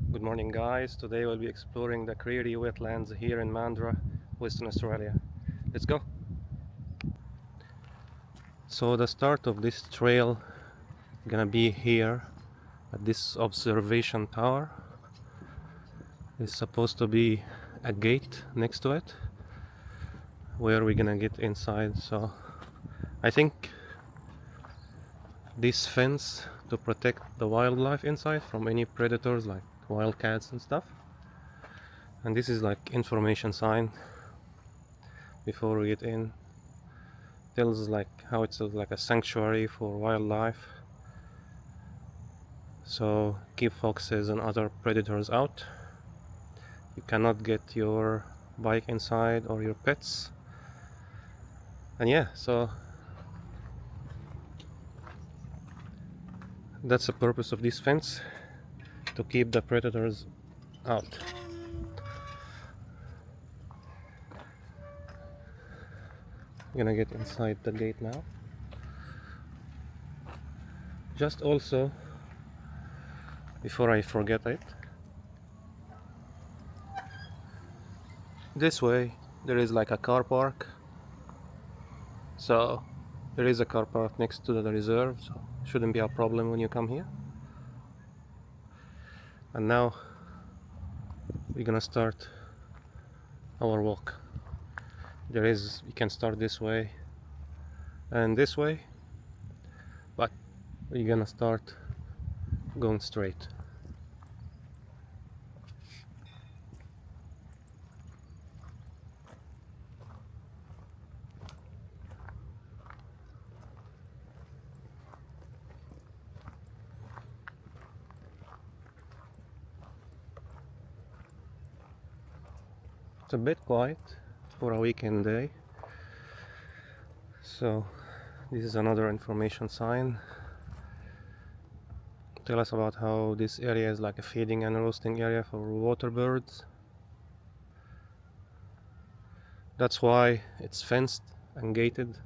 Good morning guys, today we'll be exploring the Creery Wetlands here in Mandurah, Western Australia. Let's go! So the start of this trail gonna be here at this observation tower. There's supposed to be a gate next to it where we're gonna get inside. So I think this fence to protect the wildlife inside from any predators like wildcats and stuff. And this is like information sign before we get in. Tells like how it's like a sanctuary for wildlife, so keep foxes and other predators out. You cannot get your bike inside or your pets. And yeah, so that's the purpose of this fence, to keep the predators out. I'm gonna get inside the gate now. Just also, before I forget it, this way there is like a car park. So there is a car park next to the reserve, so shouldn't be a problem when you come here. And now we're gonna start our walk. We can start this way and this way, but we're gonna start going straight. It's a bit quiet for a weekend day, so this is another information sign. Tell us about how this area is like a feeding and roosting area for waterbirds. That's why it's fenced and gated,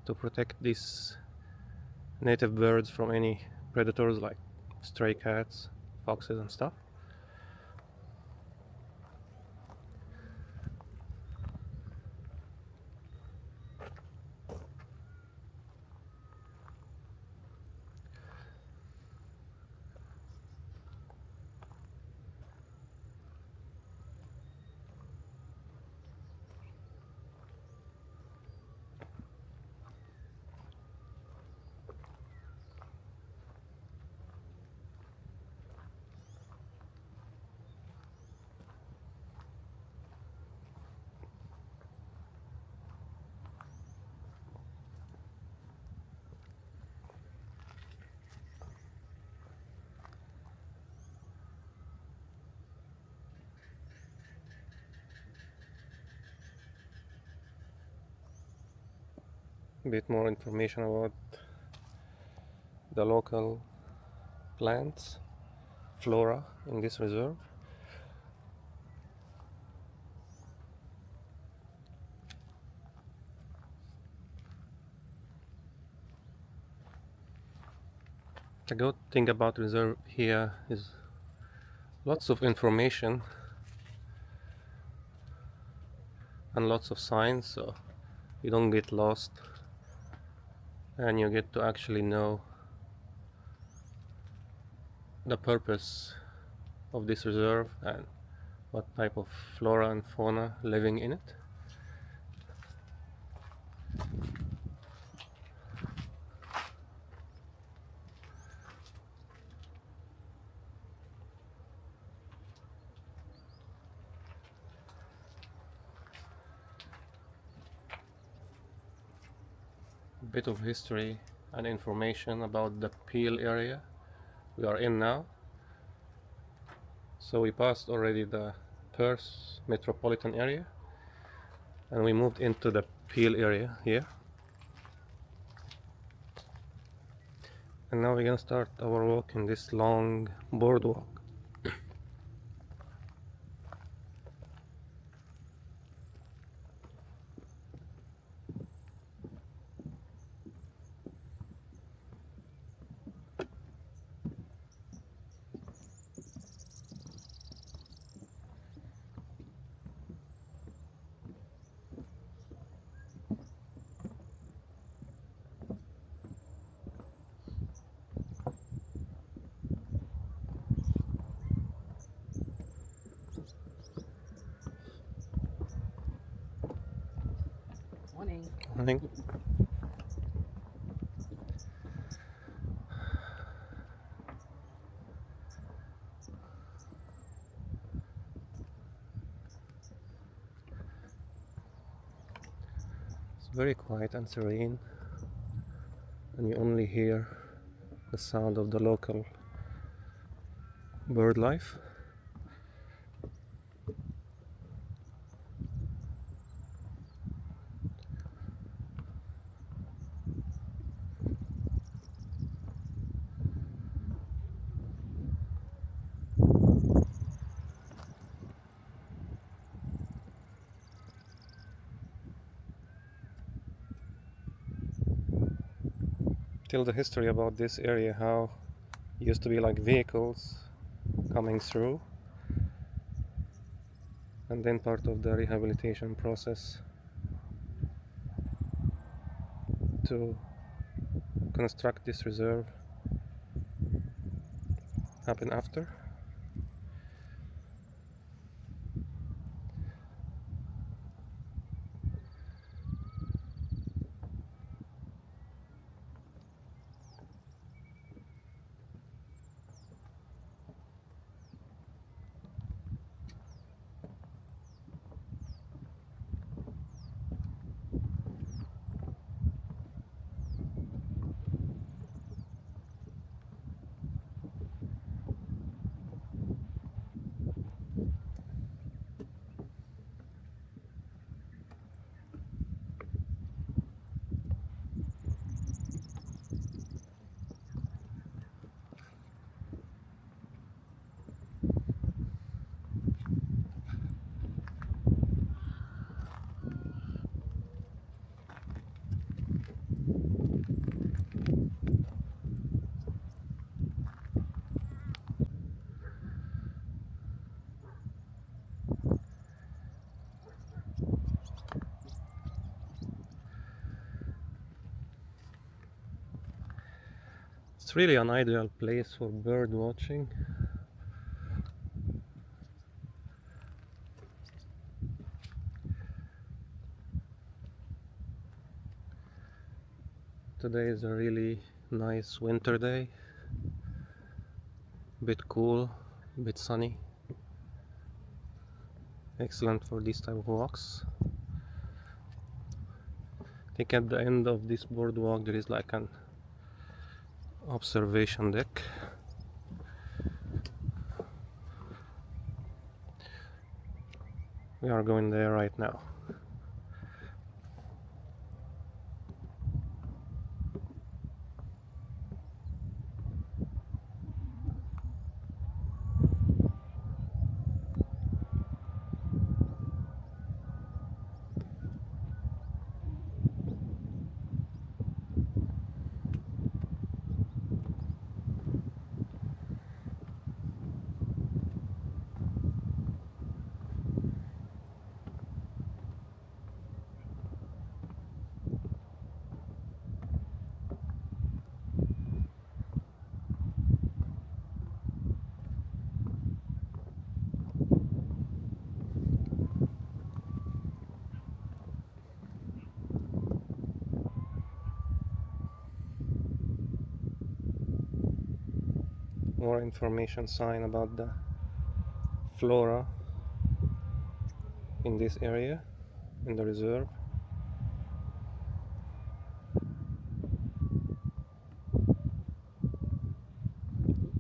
to protect these native birds from any predators like stray cats, foxes and stuff. A bit more information about the local plants, flora in this reserve. The good thing about reserve here is lots of information and lots of signs, so you don't get lost and you get to actually know the purpose of this reserve and what type of flora and fauna living in it. A bit of history and information about the Peel area we are in now. So we passed already the Perth metropolitan area and we moved into the Peel area here. And now we're gonna start our walk in this long boardwalk. Morning. It's very quiet and serene, and you only hear the sound of the local bird life. Tell the history about this area, how it used to be like vehicles coming through, and then part of the rehabilitation process to construct this reserve happened after. It's really an ideal place for bird watching. Today is a really nice winter day, bit cool, bit sunny, excellent for this type of walks. I think at the end of this boardwalk there is like an observation deck. We are going there right now. More information sign about the flora in this area, in the reserve.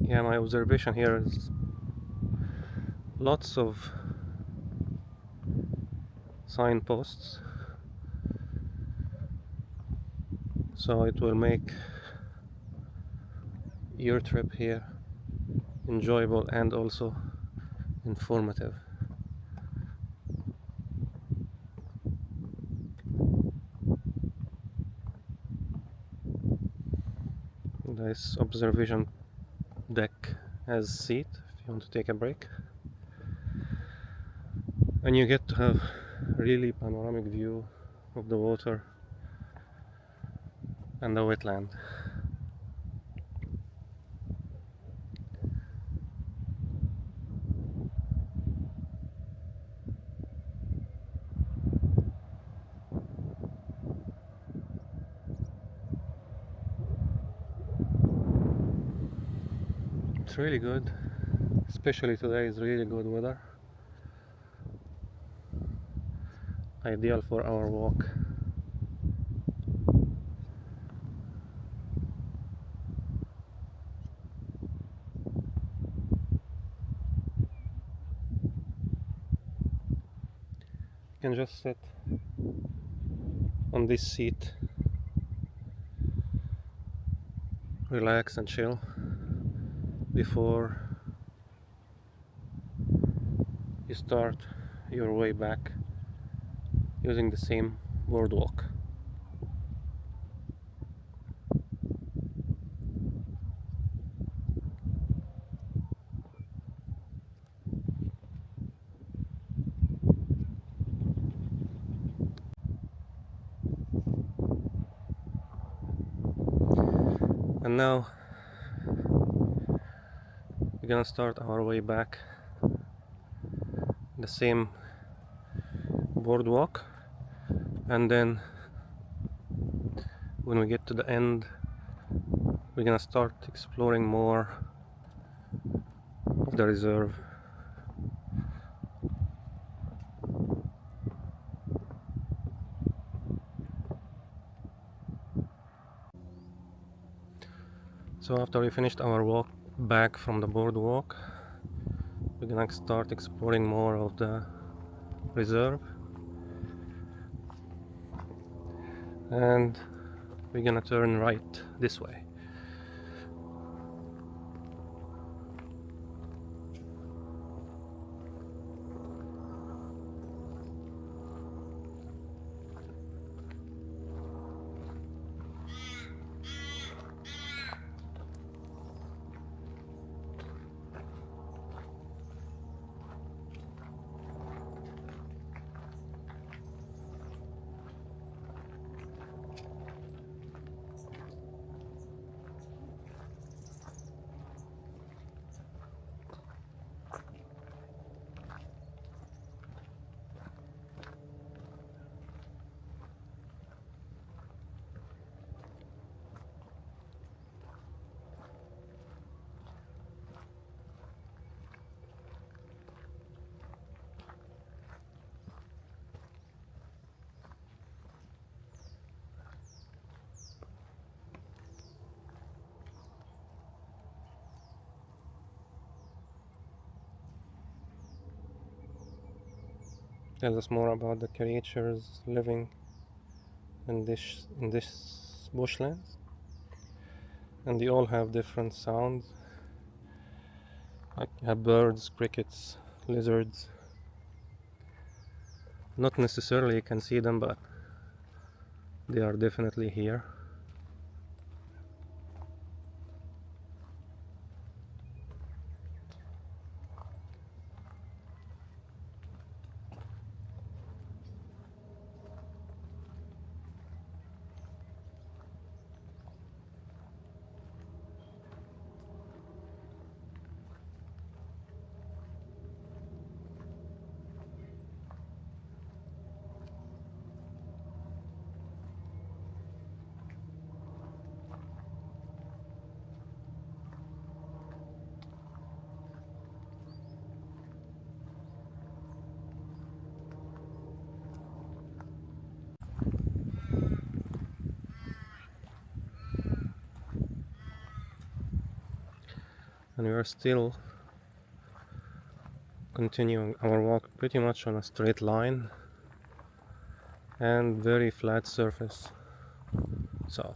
Yeah, my observation here is lots of signposts, so it will make your trip here enjoyable and also informative. This observation deck has seat if you want to take a break, and you get to have really panoramic view of the water and the wetland. It's really good, especially today is really good weather, ideal for our walk. You can just sit on this seat, relax and chill before you start your way back using the same boardwalk. And now we're gonna start our way back the same boardwalk, and then when we get to the end we're gonna start exploring more of the reserve. So after we finished our walk back from the boardwalk, we're gonna start exploring more of the reserve, and we're gonna turn right this way. Tell us more about the creatures living in this bushlands, and they all have different sounds. Like have birds, crickets, lizards. Not necessarily you can see them, but they are definitely here. And we are still continuing our walk pretty much on a straight line and very flat surface, so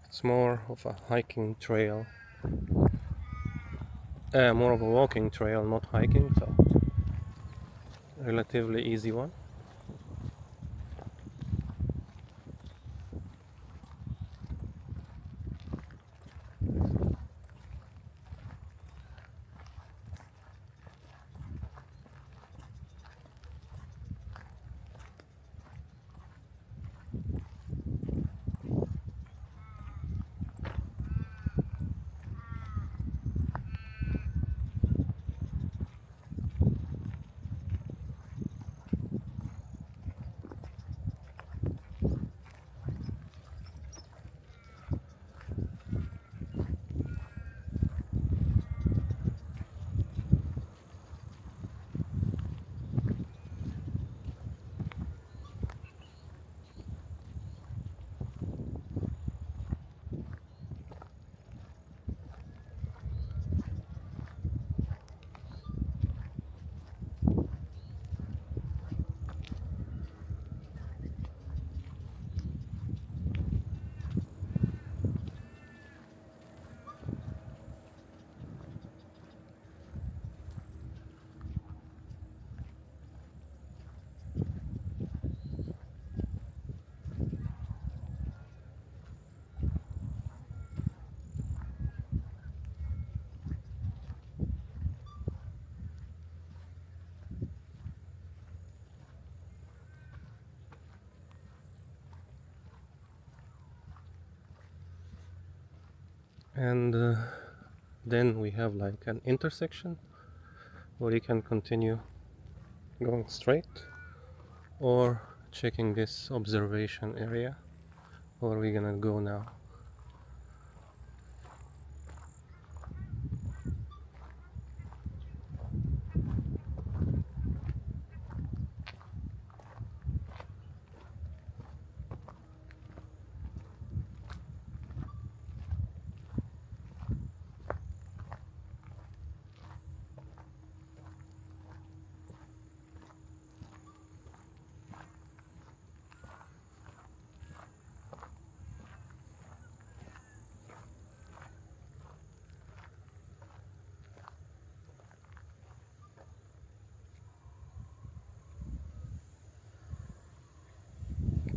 it's more of a hiking trail, more of a walking trail, not hiking, so relatively easy one. and then we have like an intersection where you can continue going straight or checking this observation area where we're gonna go now.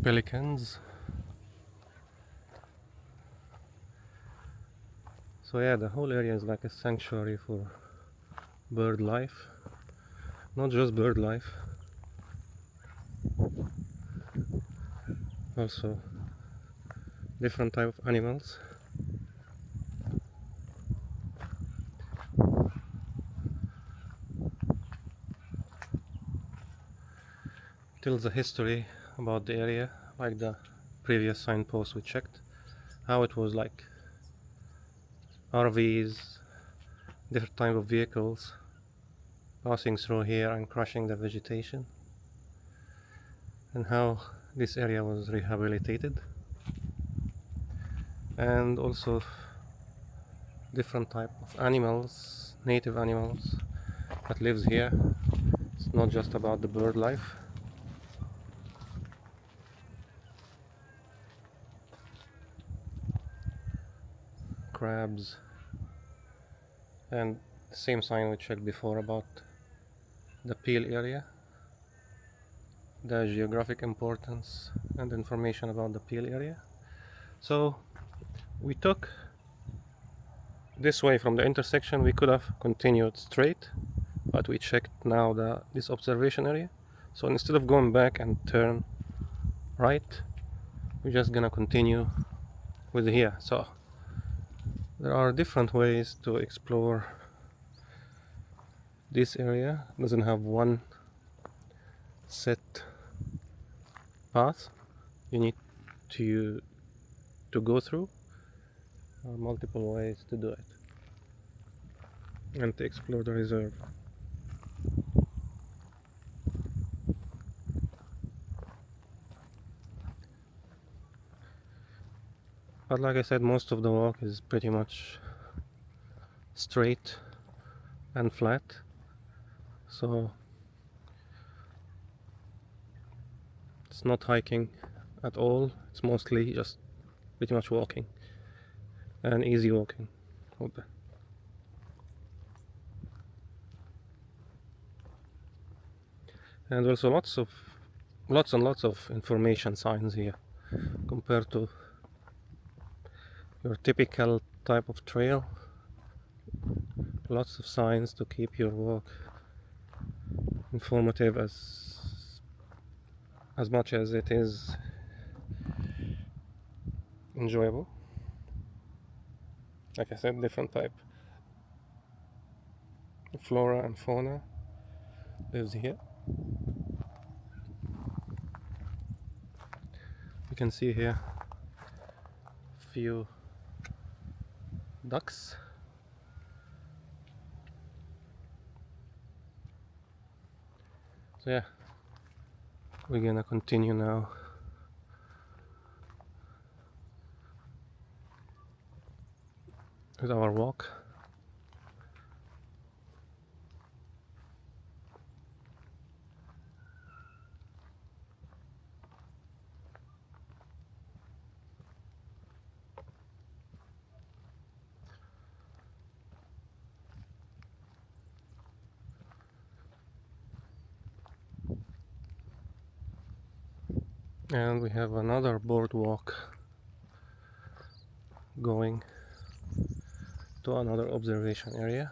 Pelicans. So yeah, the whole area is like a sanctuary for bird life. Not just bird life, also different type of animals. Tells the history about the area, like the previous signpost we checked, how it was like RVs, different type of vehicles passing through here and crushing the vegetation, and how this area was rehabilitated, and also different type of animals, native animals that lives here. It's not just about the bird life. Crabs, and the same sign we checked before about the Peel area, the geographic importance and information about the Peel area. So we took this way from the intersection. We could have continued straight, but we checked now this observation area. So instead of going back and turn right, we're just gonna continue with here. So there are different ways to explore this area. It doesn't have one set path you need to go through. There are multiple ways to do it and to explore the reserve. But like I said, most of the walk is pretty much straight and flat, so it's not hiking at all. It's mostly just pretty much walking and easy walking. And also lots and lots of information signs here compared to your typical type of trail. Lots of signs to keep your walk informative as much as it is enjoyable. Like I said, different type of flora and fauna lives here. You can see here a few ducks. So yeah, we're gonna continue now with our walk. And we have another boardwalk going to another observation area.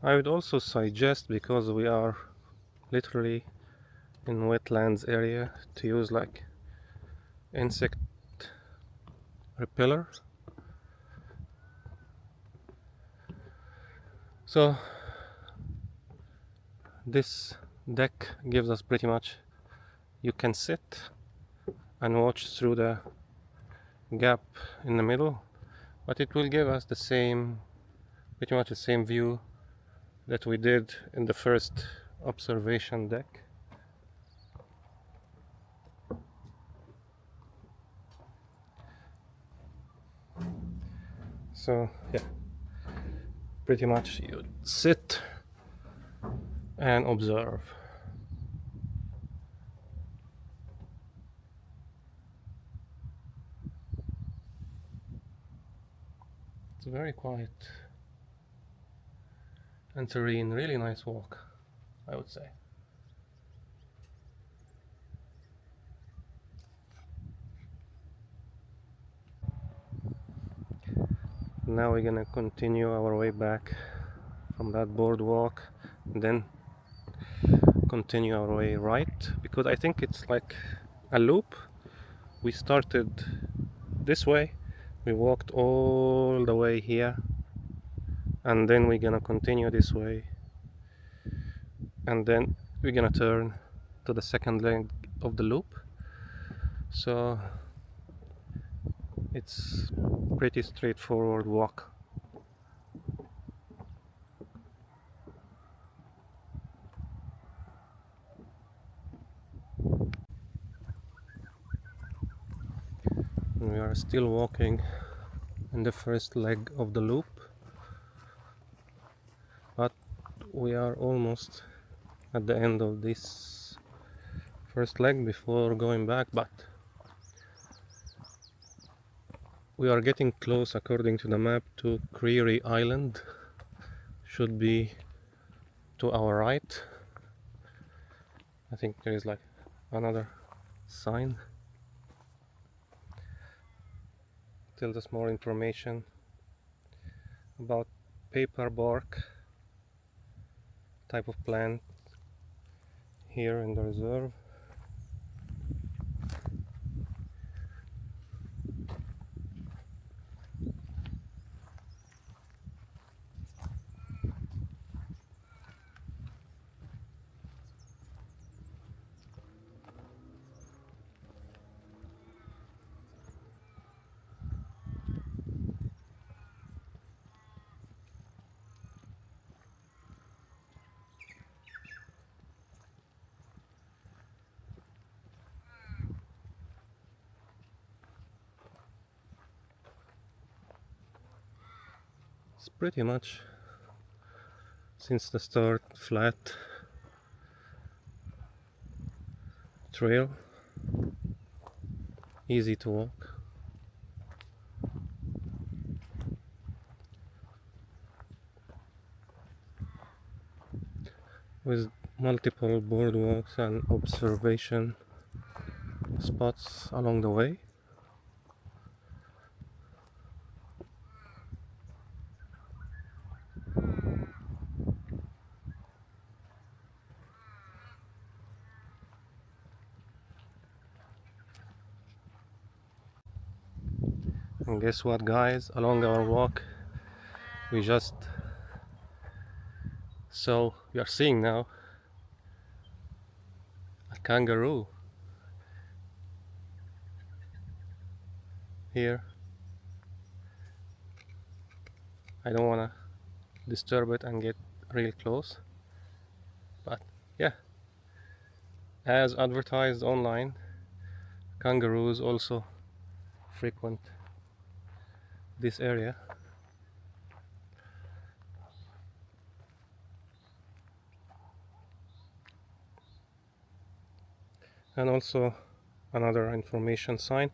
I would also suggest, because we are literally in wetlands area, to use like insect repeller. So this deck gives us pretty much, you can sit and watch through the gap in the middle, but it will give us the same, pretty much the same view that we did in the first observation deck. So yeah, pretty much you sit and observe. It's very quiet and serene, really nice walk, I would say. Now we're gonna continue our way back from that boardwalk, and then continue our way right, because I think it's like a loop. We started this way, we walked all the way here, and then we're gonna continue this way, and then we're gonna turn to the second leg of the loop. So it's pretty straightforward walk. We are still walking in the first leg of the loop, but we are almost at the end of this first leg before going back, but we are getting close, according to the map, to Creery Island. Should be to our right. I think there is like another sign. Tells us more information about paper bark type of plant here in the reserve. It's pretty much since the start flat trail, easy to walk. With multiple boardwalks and observation spots along the way. And guess what, guys, along our walk we are seeing now a kangaroo here. I don't want to disturb it and get real close, but yeah, as advertised online, kangaroos also frequent this area. And also another information sign.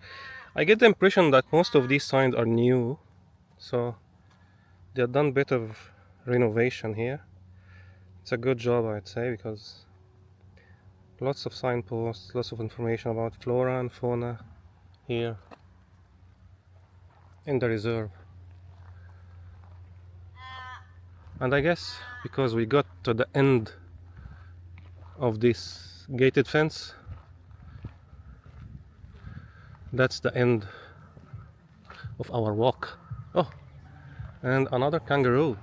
I get the impression that most of these signs are new, so they've done a bit of renovation here. It's a good job, I'd say, because lots of signposts, lots of information about flora and fauna here in the reserve. And I guess because we got to the end of this gated fence, that's the end of our walk. Oh, and another kangaroo.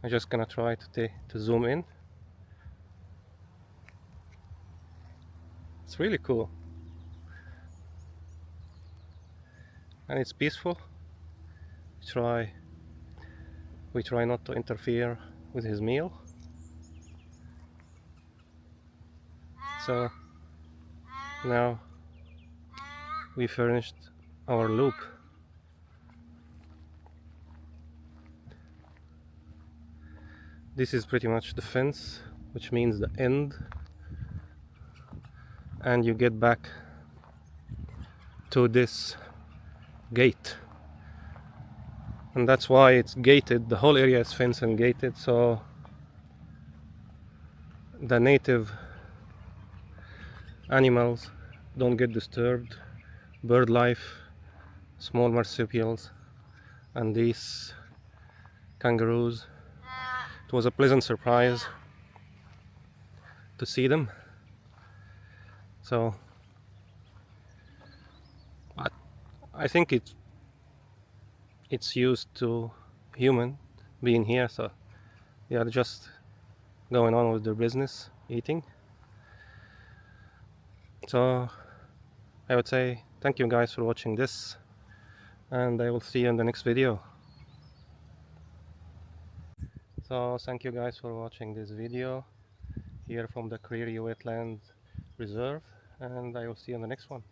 I'm just gonna try to zoom in. It's really cool. And it's peaceful. We try not to interfere with his meal. So now we finished our loop. This is pretty much the fence, which means the end, and you get back to this gate, and that's why it's gated. The whole area is fenced and gated, so the native animals don't get disturbed. Bird life, small marsupials, and these kangaroos. It was a pleasant surprise to see them. So I think it's used to human being here, so they are just going on with their business, eating. So I would say thank you guys for watching this, and I will see you in the next video. So thank you guys for watching this video here from the Creery Wetlands Reserve, and I will see you in the next one.